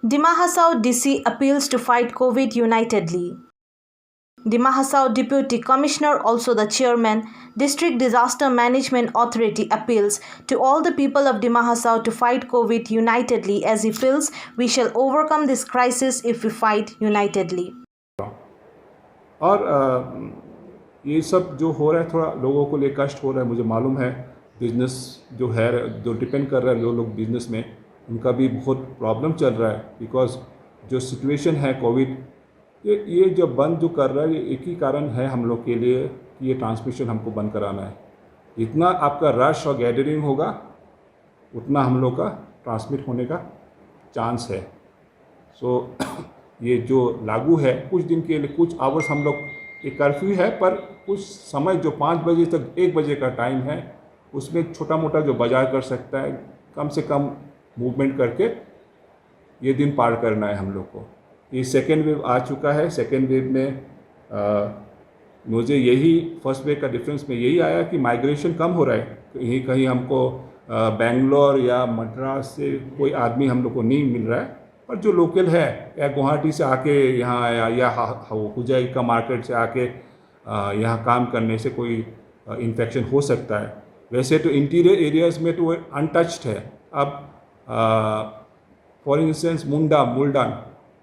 Dima Hasao DC appeals to fight COVID unitedly. Dima Hasao Deputy Commissioner, also the Chairman, District Disaster Management Authority, appeals to all the people of Dima Hasao to fight COVID unitedly, as he feels we shall overcome this crisis if we fight unitedly. और ये सब जो हो रहा है थोड़ा लोगों को लिए कष्ट हो रहा है, मुझे मालूम है। बिज़नेस जो है, जो डिपेंड कर रहा है जो लोग बिज़नेस में, उनका भी बहुत प्रॉब्लम चल रहा है, बिकॉज जो सिचुएशन है कोविड, ये जो बंद जो कर रहा है, ये एक ही कारण है हम लोग के लिए कि ये ट्रांसमिशन हमको बंद कराना है। जितना आपका रश और गैदरिंग होगा उतना हम लोग का ट्रांसमिट होने का चांस है। सो ये जो लागू है कुछ दिन के लिए, कुछ आवर्स हम लोग, ये कर्फ्यू है, पर कुछ समय जो 5 बजे तक 1 बजे का टाइम है, उसमें छोटा मोटा जो बाजार कर सकता है, कम से कम मूवमेंट करके ये दिन पार करना है हम लोग को। ये सेकेंड वेव आ चुका है। सेकेंड वेव में मुझे यही फर्स्ट वेव का डिफरेंस में यही आया कि माइग्रेशन कम हो रहा है। कहीं कहीं हमको बेंगलोर या मद्रास से कोई आदमी हम लोग को नहीं मिल रहा है, पर जो लोकल है या गुवाहाटी से आके यहाँ आया या हुजाई का मार्केट से आके यहाँ काम करने से कोई इन्फेक्शन हो सकता है। वैसे तो इंटीरियर एरियाज़ में तो अनटच्ड है। अब फॉर इंस्टेंस मुल्डान,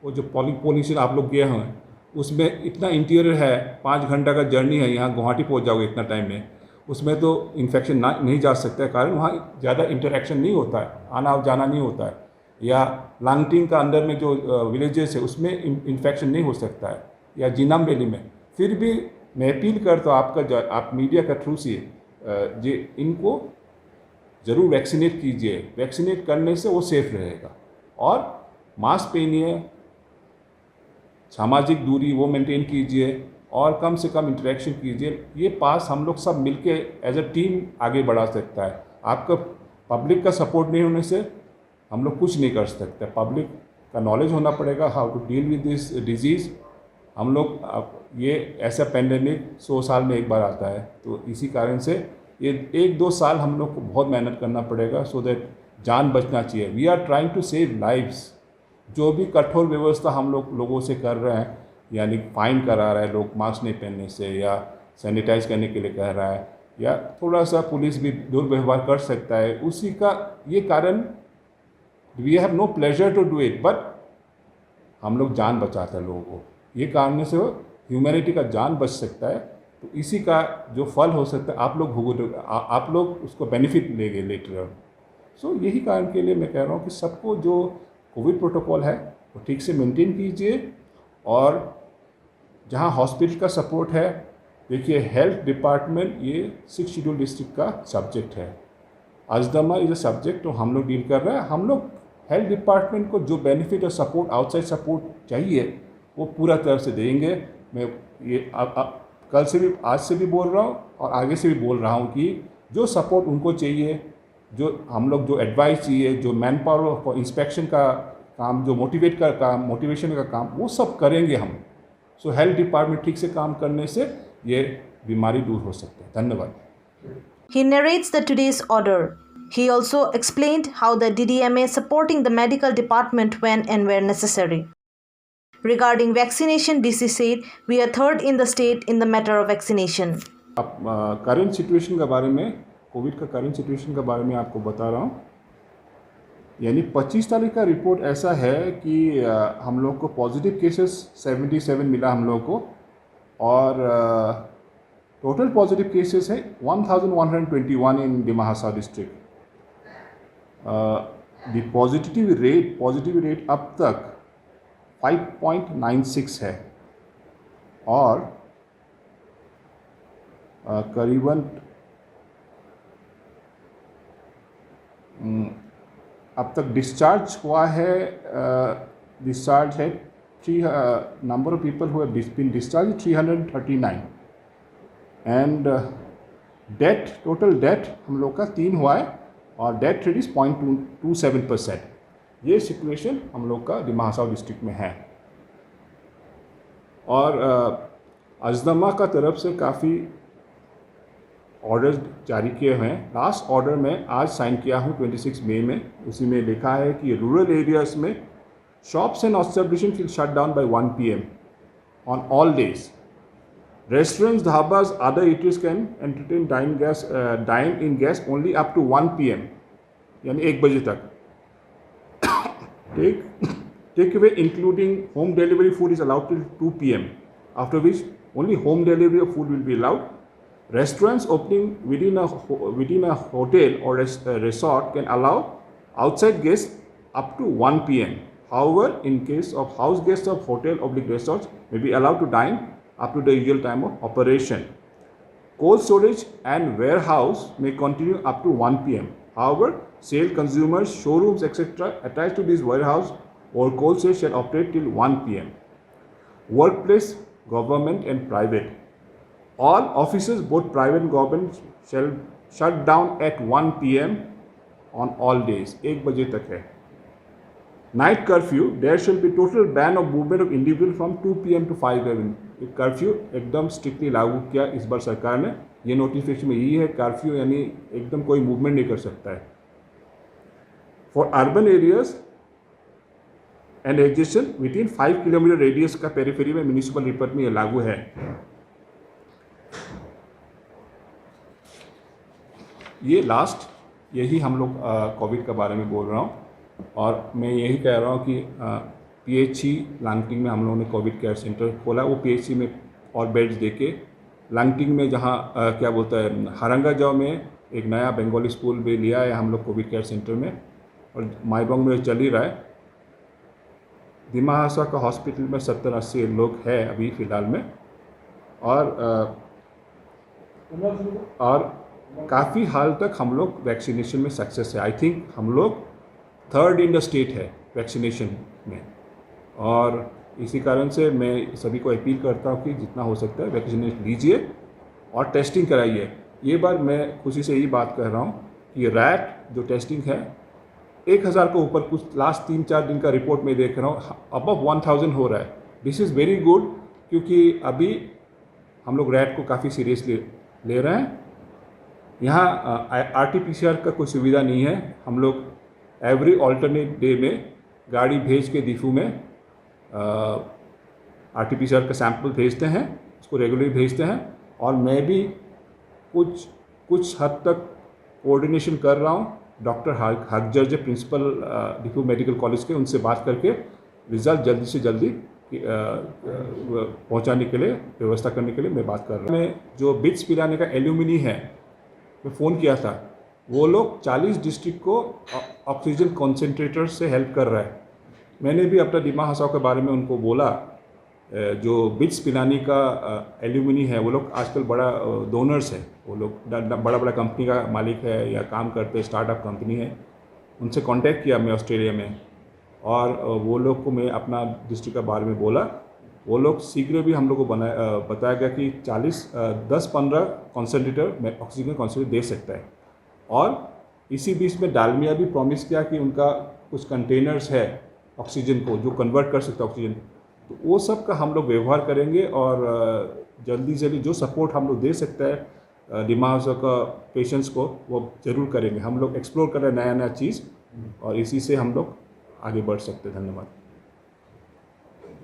वो जो पॉल्यूशन आप लोग गए हैं, उसमें इतना इंटीरियर है, 5 घंटा का जर्नी है, यहाँ गुवाहाटी पहुँच जाओगे इतना टाइम में, उसमें तो इन्फेक्शन नहीं जा सकता है, कारण वहाँ ज़्यादा इंटरेक्शन नहीं होता है, आना जाना नहीं होता है। या लांगटिंग का अंदर में जो विलेजेस है उसमें इन्फेक्शन नहीं हो सकता है, या जिनाम वैली में। फिर भी मैं अपील करता हूँ आपका, आप मीडिया का थ्रू से जे इनको ज़रूर वैक्सीनेट कीजिए। वैक्सीनेट करने से वो सेफ रहेगा। और मास्क पहनिए, सामाजिक दूरी वो मेंटेन कीजिए, और कम से कम इंटरेक्शन कीजिए। ये पास हम लोग सब मिलके एज अ टीम आगे बढ़ा सकता है। आपका पब्लिक का सपोर्ट नहीं होने से हम लोग कुछ नहीं कर सकते। पब्लिक का नॉलेज होना पड़ेगा how to deal with this disease. हम लोग ये ऐसा पेंडेमिक 100 साल में एक बार आता है, तो इसी कारण से ये 1-2 साल हम लोग को बहुत मेहनत करना पड़ेगा, सो दैट जान बचना चाहिए। We are trying to save lives. जो भी कठोर व्यवस्था हम लोगों से कर रहे हैं, यानी फाइन करा रहा है लोग मास्क नहीं पहनने से, या सैनिटाइज करने के लिए कह रहा है, या थोड़ा सा पुलिस भी दुर्व्यवहार कर सकता है, उसी का ये कारण we have no pleasure to do it, but हम लोग जान बचाते हैं लोगों को। ये कारण से ह्यूमैनिटी का जान बच सकता है, तो इसी का जो फल हो सकता है आप लोग आप लोग उसको बेनिफिट लेंगे लेटर ऑन। सो यही कारण के लिए मैं कह रहा हूँ कि सबको जो कोविड प्रोटोकॉल है वो ठीक से मेंटेन कीजिए। और जहाँ हॉस्पिटल का सपोर्ट है, देखिए हेल्थ डिपार्टमेंट ये 6 शेड्यूल डिस्ट्रिक्ट का सब्जेक्ट है। अजदमा इज अ सब्जेक्ट तो हम लोग डील कर रहे हैं। हम लोग हेल्थ डिपार्टमेंट को जो बेनिफिट और सपोर्ट, आउटसाइड सपोर्ट चाहिए, वो पूरा तरह से देंगे। मैं ये कल से भी, आज से भी बोल रहा हूँ और आगे से भी बोल रहा हूँ कि जो सपोर्ट उनको चाहिए, जो हम लोग जो एडवाइस चाहिए, जो मैन पावर फॉर इंस्पेक्शन का काम, जो मोटिवेशन का काम, वो सब करेंगे हम। सो हेल्थ डिपार्टमेंट ठीक से काम करने से ये बीमारी दूर हो सकती है। धन्यवाद। He narrates the today's order. He also explained how the DDMA supporting the medical department when and where necessary. Regarding vaccination, DC said, we are third in the state in the matter of vaccination. अब current situation के बारे में, Covid का current situation के बारे में आपको बता रहा हूँ। यानी 25 तारीख का रिपोर्ट ऐसा है कि हम लोग को पॉजिटिव केसेस 77 मिला हम लोग को, और टोटल पॉजिटिव केसेस है 1121 in Dima Hasao district. The positive rate अब तक 5.96 है, और करीबन अब तक डिस्चार्ज हुआ है, डिस्चार्ज है number of people who have been discharge 339, and death, total death हम लोग का 3 हुआ है, और डेथ रेट इज़ 0.27%। ये सिचुएशन हम लोग का डिमा हासाओ डिस्ट्रिक्ट में है। और अजदमा का तरफ से काफ़ी ऑर्डर्स जारी किए हुए हैं। लास्ट ऑर्डर में आज साइन किया हूँ 26 मई में, उसी में लिखा है कि रूरल एरियाज़ में Shops and establishments will shut down by 1 p.m. on all days. Restaurants, dhabas, other eateries can entertain dine in guests only up to 1 p.m. यानी 1 बजे तक. Takeaway including home delivery food is allowed till 2 p.m. After which only home delivery of food will be allowed. Restaurants opening within a hotel or resort can allow outside guests up to 1 p.m. However, in case of house guests of hotel or resorts may be allowed to dine up to the usual time of operation. Cold storage and warehouse may continue up to 1 p.m. However, sale consumers, showrooms, etc. attached to this warehouse or cold storage shall operate till 1 p.m. Workplace, government and private. All offices, both private and government, shall shut down at 1 p.m. on all days. 1 बजे तक है. Night curfew, there shall be total ban of movement of individual from 2 p.m. to 5 a.m. Curfew एकदम strictly लागू किया इस बार सरकार ने. ये नोटिफिकेशन में यही है, कर्फ्यू यानी एकदम कोई मूवमेंट नहीं कर सकता है. For urban areas and adjacent within 5 kilometre radius का पेरिफेरी में म्यूनिसिपल रिपोर्ट में ये लागू है. ये लास्ट यही हम लोग कोविड के बारे में बोल रहा हूँ और मैं यही कह रहा हूँ कि PHC लांगटिंग में हम लोगों ने कोविड केयर सेंटर खोला. वो PHC में और बेड्स देके लांगटिंग में जहाँ क्या बोलता है हरंगाजाव में एक नया बंगाली स्कूल भी लिया है हम लोग कोविड केयर सेंटर में और माईबोंग में चल ही रहा है. दिमा हासा का हॉस्पिटल में 70-80 लोग हैं अभी फ़िलहाल में और काफ़ी हाल तक हम लोग वैक्सीनेशन में सक्सेस है. आई थिंक हम लोग 3rd इन द स्टेट है वैक्सीनेशन में और इसी कारण से मैं सभी को अपील करता हूँ कि जितना हो सकता है वैक्सीनेशन लीजिए और टेस्टिंग कराइए. ये बार मैं खुशी से यही बात कर रहा हूँ कि रैट जो टेस्टिंग है 1000 के ऊपर कुछ लास्ट 3-4 दिन का रिपोर्ट में देख रहा हूँ अबव 1000 हो रहा है. दिस इज़ वेरी गुड क्योंकि अभी हम लोग रैट को काफ़ी सीरियसली ले रहे हैं. यहाँ RT-PCR का कोई सुविधा नहीं है. हम लोग एवरी ऑल्टरनेट डे में गाड़ी भेज के डिफू में RT-PCR का सैंपल भेजते हैं, उसको रेगुलरली भेजते हैं और मैं भी कुछ हद तक कोऑर्डिनेशन कर रहा हूँ. डॉक्टर हकजर जो प्रिंसिपल डिफू मेडिकल कॉलेज के उनसे बात करके रिज़ल्ट जल्दी से जल्दी पहुँचाने के लिए व्यवस्था करने के लिए मैं बात कर रहा हूँ. मैं जो बिट्स पिलाने का एल्यूमिनी है मैं फ़ोन किया था, वो लोग 40 डिस्ट्रिक्ट को ऑक्सीजन कॉन्सेंट्रेटर से हेल्प कर रहा है. मैंने भी अपना दिमा हसाव के बारे में उनको बोला. जो बिट्स पिलानी का एल्यूमिनी है वो लोग आजकल बड़ा डोनर्स है. वो लोग बड़ा कंपनी का मालिक है या काम करते स्टार्टअप कंपनी है. उनसे कांटेक्ट किया मैं ऑस्ट्रेलिया में और वो लोग को मैं अपना डिस्ट्रिक्ट के बारे में बोला. वो लोग शीघ्र भी हम लोग को बताया गया कि 10-15 कॉन्सेंट्रेटर में ऑक्सीजन कॉन्सेंट्रेटर दे सकता है. और इसी बीच में डालमिया भी प्रॉमिस किया कि उनका कुछ कंटेनर्स है ऑक्सीजन को जो कन्वर्ट कर सकता है ऑक्सीजन. तो वो सब का हम लोग व्यवहार करेंगे और जल्दी से जल्दी जो सपोर्ट हम लोग दे सकते हैं दिमाग का पेशेंट्स को वो ज़रूर करेंगे. हम लोग एक्सप्लोर कर रहे हैं नया चीज़ और इसी से हम लोग आगे बढ़ सकते हैं. धन्यवाद.